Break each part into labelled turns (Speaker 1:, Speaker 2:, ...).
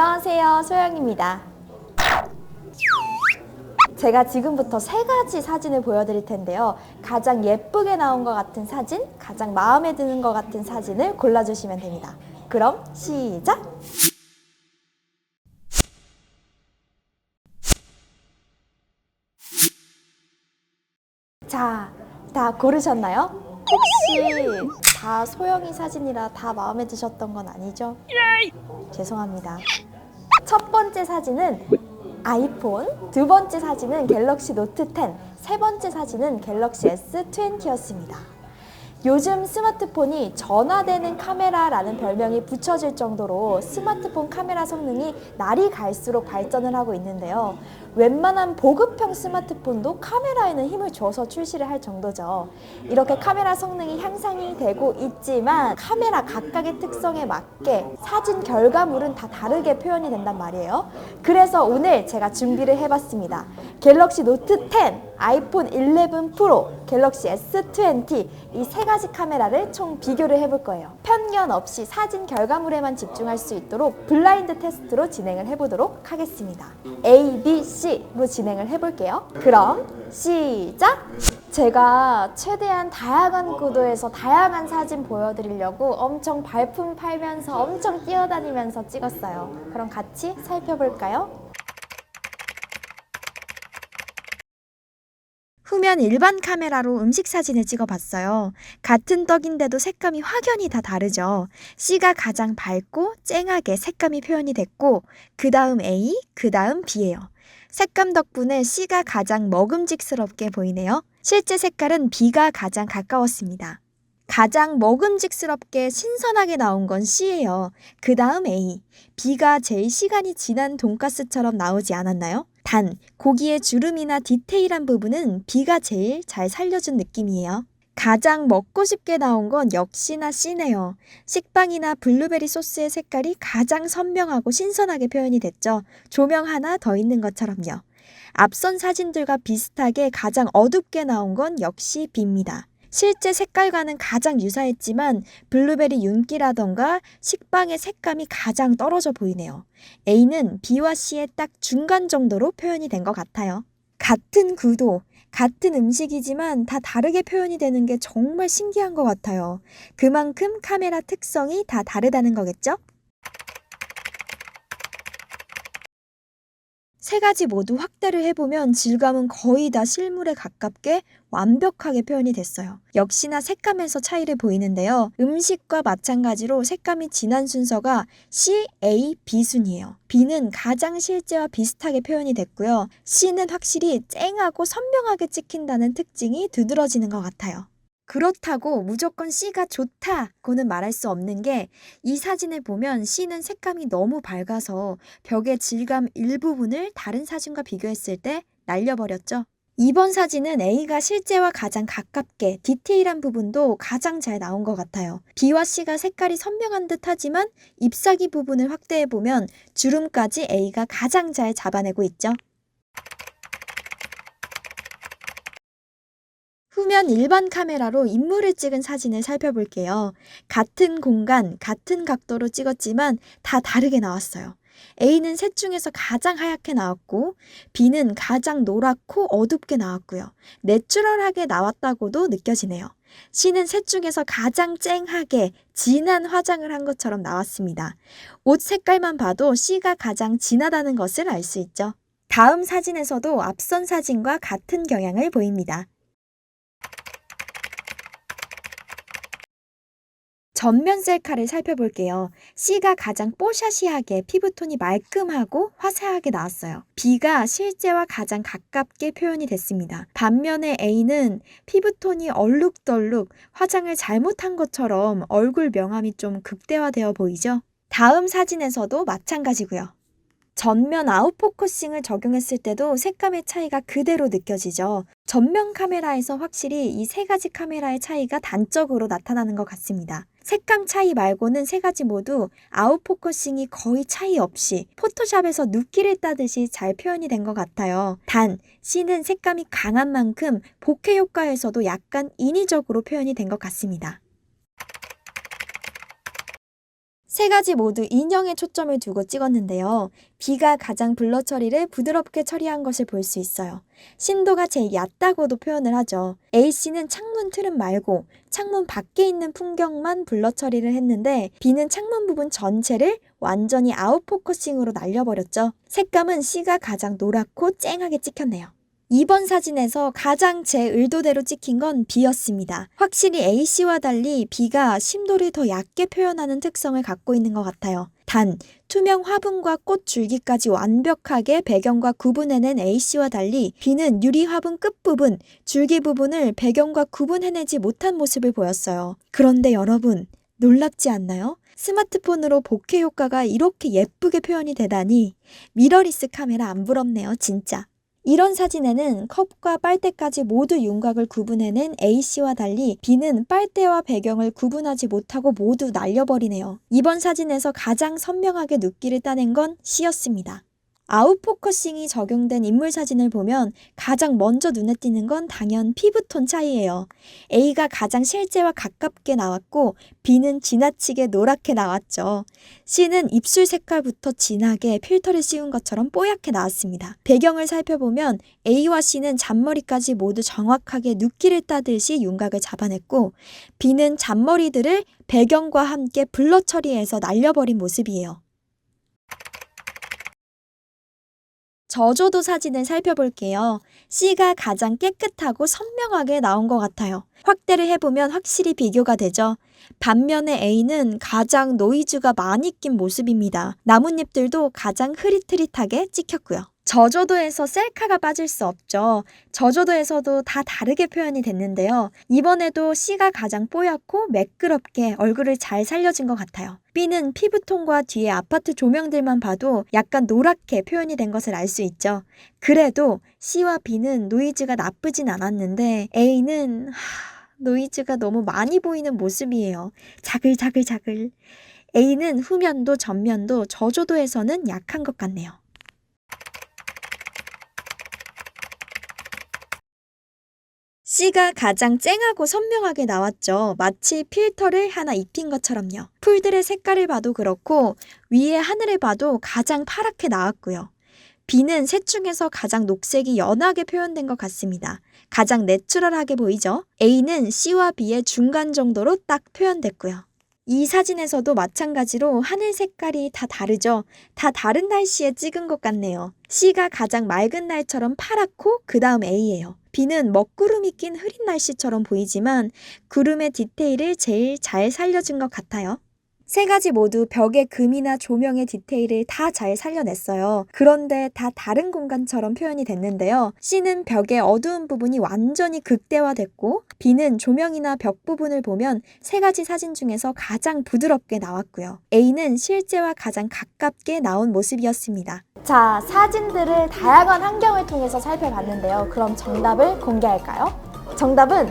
Speaker 1: 안녕하세요, 소영입니다. 제가 지금부터 3가지 사진을 보여드릴 텐데요. 가장 예쁘게 나온 것 같은 사진, 가장 마음에 드는 것 같은 사진을 골라주시면 됩니다. 그럼 시작! 자, 다 고르셨나요? 혹시 다 소영이 사진이라 다 마음에 드셨던 건 아니죠? 죄송합니다. 첫 번째 사진은 아이폰, 두 번째 사진은 갤럭시 노트 10, 세 번째 사진은 갤럭시 S20였습니다. 요즘 스마트폰이 전화되는 카메라라는 별명이 붙여질 정도로 스마트폰 카메라 성능이 날이 갈수록 발전을 하고 있는데요. 웬만한 보급형 스마트폰도 카메라에는 힘을 줘서 출시를 할 정도죠. 이렇게 카메라 성능이 향상이 되고 있지만 카메라 각각의 특성에 맞게 사진 결과물은 다 다르게 표현이 된단 말이에요. 그래서 오늘 제가 준비를 해봤습니다. 갤럭시 노트 10, 아이폰 11 프로, 갤럭시 S20 이 3가지 카메라를 총 비교를 해볼 거예요. 편견 없이 사진 결과물에만 집중할 수 있도록 블라인드 테스트로 진행을 해보도록 하겠습니다. A, B, C로 진행을 해볼게요. 그럼 시작! 제가 최대한 다양한 구도에서 다양한 사진 보여드리려고 엄청 발품 팔면서 엄청 뛰어다니면서 찍었어요. 그럼 같이 살펴볼까요? 후면 일반 카메라로 음식 사진을 찍어봤어요. 같은 떡인데도 색감이 확연히 다 다르죠. C가 가장 밝고 쨍하게 색감이 표현이 됐고 그 다음 A, 그 다음 B예요. 색감 덕분에 C가 가장 먹음직스럽게 보이네요. 실제 색깔은 B가 가장 가까웠습니다. 가장 먹음직스럽게 신선하게 나온 건 C예요. 그 다음 A, B가 제일 시간이 지난 돈가스처럼 나오지 않았나요? 단, 고기의 주름이나 디테일한 부분은 B가 제일 잘 살려준 느낌이에요. 가장 먹고 싶게 나온 건 역시나 C네요. 식빵이나 블루베리 소스의 색깔이 가장 선명하고 신선하게 표현이 됐죠. 조명 하나 더 있는 것처럼요. 앞선 사진들과 비슷하게 가장 어둡게 나온 건 역시 B입니다. 실제 색깔과는 가장 유사했지만 블루베리 윤기라던가 식빵의 색감이 가장 떨어져 보이네요. A는 B와 C의 딱 중간 정도로 표현이 된 것 같아요. 같은 구도, 같은 음식이지만 다 다르게 표현이 되는 게 정말 신기한 것 같아요. 그만큼 카메라 특성이 다 다르다는 거겠죠? 3가지 모두 확대를 해보면 질감은 거의 다 실물에 가깝게 완벽하게 표현이 됐어요. 역시나 색감에서 차이를 보이는데요. 음식과 마찬가지로 색감이 진한 순서가 C, A, B 순이에요. B는 가장 실제와 비슷하게 표현이 됐고요. C는 확실히 쨍하고 선명하게 찍힌다는 특징이 두드러지는 것 같아요. 그렇다고 무조건 C가 좋다고는 말할 수 없는 게 이 사진을 보면 C는 색감이 너무 밝아서 벽의 질감 일부분을 다른 사진과 비교했을 때 날려버렸죠. 이번 사진은 A가 실제와 가장 가깝게 디테일한 부분도 가장 잘 나온 것 같아요. B와 C가 색깔이 선명한 듯 하지만 잎사귀 부분을 확대해보면 주름까지 A가 가장 잘 잡아내고 있죠. 후면 일반 카메라로 인물을 찍은 사진을 살펴볼게요. 같은 공간, 같은 각도로 찍었지만 다 다르게 나왔어요. A는 셋 중에서 가장 하얗게 나왔고 B는 가장 노랗고 어둡게 나왔고요. 내추럴하게 나왔다고도 느껴지네요. C는 셋 중에서 가장 쨍하게 진한 화장을 한 것처럼 나왔습니다. 옷 색깔만 봐도 C가 가장 진하다는 것을 알 수 있죠. 다음 사진에서도 앞선 사진과 같은 경향을 보입니다. 전면 셀카를 살펴볼게요. C가 가장 뽀샤시하게 피부톤이 말끔하고 화사하게 나왔어요. B가 실제와 가장 가깝게 표현이 됐습니다. 반면에 A는 피부톤이 얼룩덜룩 화장을 잘못한 것처럼 얼굴 명암이 좀 극대화되어 보이죠? 다음 사진에서도 마찬가지고요. 전면 아웃포커싱을 적용했을 때도 색감의 차이가 그대로 느껴지죠. 전면 카메라에서 확실히 이 3가지 카메라의 차이가 단적으로 나타나는 것 같습니다. 색감 차이 말고는 3가지 모두 아웃포커싱이 거의 차이 없이 포토샵에서 눕기를 따듯이 잘 표현이 된 것 같아요. 단, C는 색감이 강한 만큼 보케 효과에서도 약간 인위적으로 표현이 된 것 같습니다. 세 가지 모두 인형에 초점을 두고 찍었는데요. B가 가장 블러 처리를 부드럽게 처리한 것을 볼 수 있어요. 심도가 제일 얕다고도 표현을 하죠. A씨는 창문 트름 말고 창문 밖에 있는 풍경만 블러 처리를 했는데 B는 창문 부분 전체를 완전히 아웃포커싱으로 날려버렸죠. 색감은 C가 가장 노랗고 쨍하게 찍혔네요. 이번 사진에서 가장 제 의도대로 찍힌 건 B였습니다. 확실히 A씨와 달리 B가 심도를 더 얕게 표현하는 특성을 갖고 있는 것 같아요. 단, 투명 화분과 꽃 줄기까지 완벽하게 배경과 구분해낸 A씨와 달리 B는 유리 화분 끝부분, 줄기 부분을 배경과 구분해내지 못한 모습을 보였어요. 그런데 여러분, 놀랍지 않나요? 스마트폰으로 bokeh 효과가 이렇게 예쁘게 표현이 되다니 미러리스 카메라 안 부럽네요, 진짜. 이런 사진에는 컵과 빨대까지 모두 윤곽을 구분해낸 A씨와 달리 B는 빨대와 배경을 구분하지 못하고 모두 날려버리네요. 이번 사진에서 가장 선명하게 눕기를 따낸 건 C였습니다. 아웃포커싱이 적용된 인물 사진을 보면 가장 먼저 눈에 띄는 건 당연 피부톤 차이예요. A가 가장 실제와 가깝게 나왔고 B는 지나치게 노랗게 나왔죠. C는 입술 색깔부터 진하게 필터를 씌운 것처럼 뽀얗게 나왔습니다. 배경을 살펴보면 A와 C는 잔머리까지 모두 정확하게 눕기를 따듯이 윤곽을 잡아냈고 B는 잔머리들을 배경과 함께 블러 처리해서 날려버린 모습이에요. 저조도 사진을 살펴볼게요. C가 가장 깨끗하고 선명하게 나온 것 같아요. 확대를 해보면 확실히 비교가 되죠. 반면에 A는 가장 노이즈가 많이 낀 모습입니다. 나뭇잎들도 가장 흐릿흐릿하게 찍혔고요. 저조도에서 셀카가 빠질 수 없죠. 저조도에서도 다 다르게 표현이 됐는데요. 이번에도 C가 가장 뽀얗고 매끄럽게 얼굴을 잘 살려진 것 같아요. B는 피부톤과 뒤에 아파트 조명들만 봐도 약간 노랗게 표현이 된 것을 알 수 있죠. 그래도 C와 B는 노이즈가 나쁘진 않았는데 A는 노이즈가 너무 많이 보이는 모습이에요. 자글자글자글. A는 후면도 전면도 저조도에서는 약한 것 같네요. C가 가장 쨍하고 선명하게 나왔죠. 마치 필터를 하나 입힌 것처럼요. 풀들의 색깔을 봐도 그렇고 위에 하늘을 봐도 가장 파랗게 나왔고요. B는 셋 중에서 가장 녹색이 연하게 표현된 것 같습니다. 가장 내추럴하게 보이죠? A는 C와 B의 중간 정도로 딱 표현됐고요. 이 사진에서도 마찬가지로 하늘 색깔이 다 다르죠? 다 다른 날씨에 찍은 것 같네요. C가 가장 맑은 날처럼 파랗고 그 다음 A예요. B는 먹구름이 낀 흐린 날씨처럼 보이지만 구름의 디테일을 제일 잘 살려준 것 같아요. 세 가지 모두 벽의 금이나 조명의 디테일을 다 잘 살려냈어요. 그런데 다 다른 공간처럼 표현이 됐는데요. C는 벽의 어두운 부분이 완전히 극대화됐고 B는 조명이나 벽 부분을 보면 세 가지 사진 중에서 가장 부드럽게 나왔고요. A는 실제와 가장 가깝게 나온 모습이었습니다. 자, 사진들을 다양한 환경을 통해서 살펴봤는데요. 그럼 정답을 공개할까요? 정답은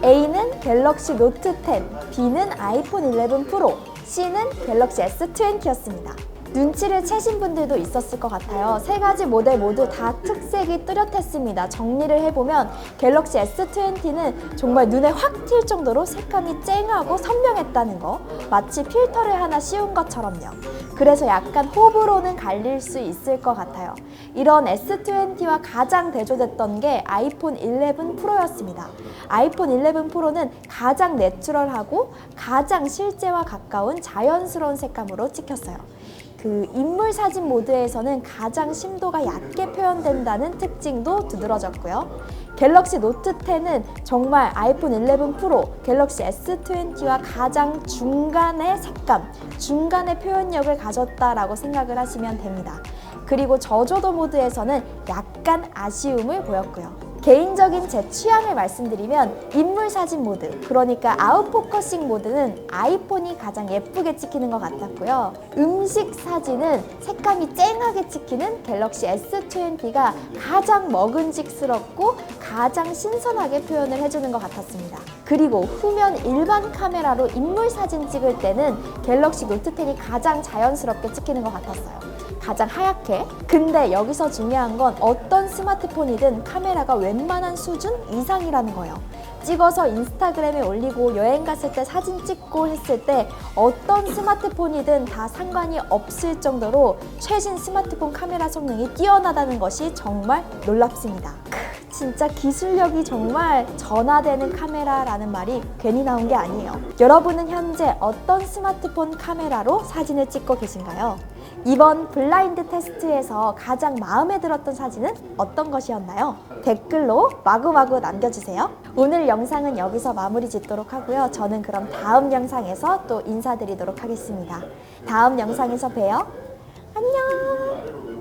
Speaker 1: A는 갤럭시 노트 10, B는 아이폰 11 프로, C는 갤럭시 S20였습니다. 눈치를 채신 분들도 있었을 것 같아요. 세 가지 모델 모두 다 특색이 뚜렷했습니다. 정리를 해보면 갤럭시 S20는 정말 눈에 확 튈 정도로 색감이 쨍하고 선명했다는 거, 마치 필터를 하나 씌운 것처럼요. 그래서 약간 호불호는 갈릴 수 있을 것 같아요. 이런 S20와 가장 대조됐던 게 아이폰 11 프로였습니다. 아이폰 11 프로는 가장 내추럴하고 가장 실제와 가까운 자연스러운 색감으로 찍혔어요. 그 인물 사진 모드에서는 가장 심도가 얕게 표현된다는 특징도 두드러졌고요. 갤럭시 노트 10은 정말 아이폰 11 프로, 갤럭시 S20와 가장 중간의 색감, 중간의 표현력을 가졌다라고 생각을 하시면 됩니다. 그리고 저조도 모드에서는 약간 아쉬움을 보였고요. 개인적인 제 취향을 말씀드리면 인물 사진 모드, 그러니까 아웃포커싱 모드는 아이폰이 가장 예쁘게 찍히는 것 같았고요. 음식 사진은 색감이 쨍하게 찍히는 갤럭시 S20가 가장 먹음직스럽고 가장 신선하게 표현을 해주는 것 같았습니다. 그리고 후면 일반 카메라로 인물 사진 찍을 때는 갤럭시 노트 10이 가장 자연스럽게 찍히는 것 같았어요. 가장 하얗게. 근데 여기서 중요한 건 어떤 스마트폰이든 카메라가 웬만한 수준 이상이라는 거예요. 찍어서 인스타그램에 올리고 여행 갔을 때 사진 찍고 했을 때 어떤 스마트폰이든 다 상관이 없을 정도로 최신 스마트폰 카메라 성능이 뛰어나다는 것이 정말 놀랍습니다. 진짜 기술력이 정말 전화되는 카메라라는 말이 괜히 나온 게 아니에요. 여러분은 현재 어떤 스마트폰 카메라로 사진을 찍고 계신가요? 이번 블라인드 테스트에서 가장 마음에 들었던 사진은 어떤 것이었나요? 댓글로 마구마구 남겨주세요. 오늘 영상은 여기서 마무리 짓도록 하고요. 저는 그럼 다음 영상에서 또 인사드리도록 하겠습니다. 다음 영상에서 봬요. 안녕!